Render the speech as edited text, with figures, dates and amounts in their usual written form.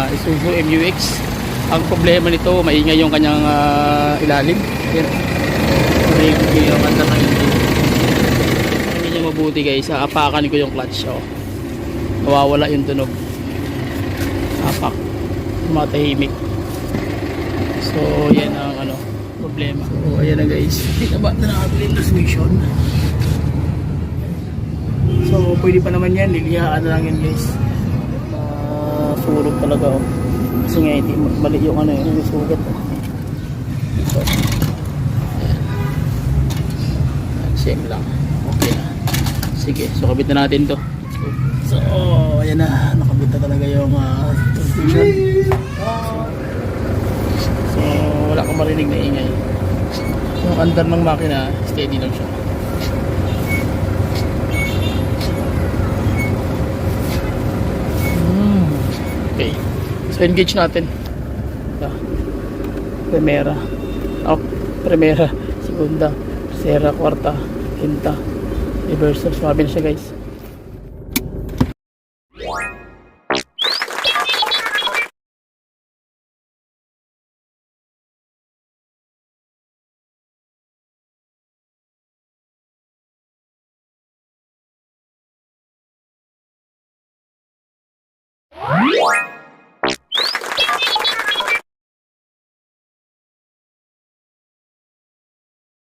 Isuzu MUX. Ang problema nito, maingay yung kanyang ilalim. Yan. Maingay yung kanyang engine. Hindi niya mabuti guys. Apakan ko yung clutch. Oh. Nawawala yung tunog. Apak. Matahimik. So yan ang problema. So ayan na guys. Pinaba na natin yung transmission. So pwede pa naman yan. Liliyaan na lang yan guys. Surog talaga oh. Kasi nga hindi mali yung yung sugat oh. So same lang. Okay na. Sige, so kabit na natin to. So ayan na. Nakabit na talaga yung transmission. So wala kang marinig na ingay. Yung andar ng makina steady lang siya. Okay, so engage natin. Primera, primera, segunda, tercera, kwarta, quinta, reversal. Swabe na siya guys. What?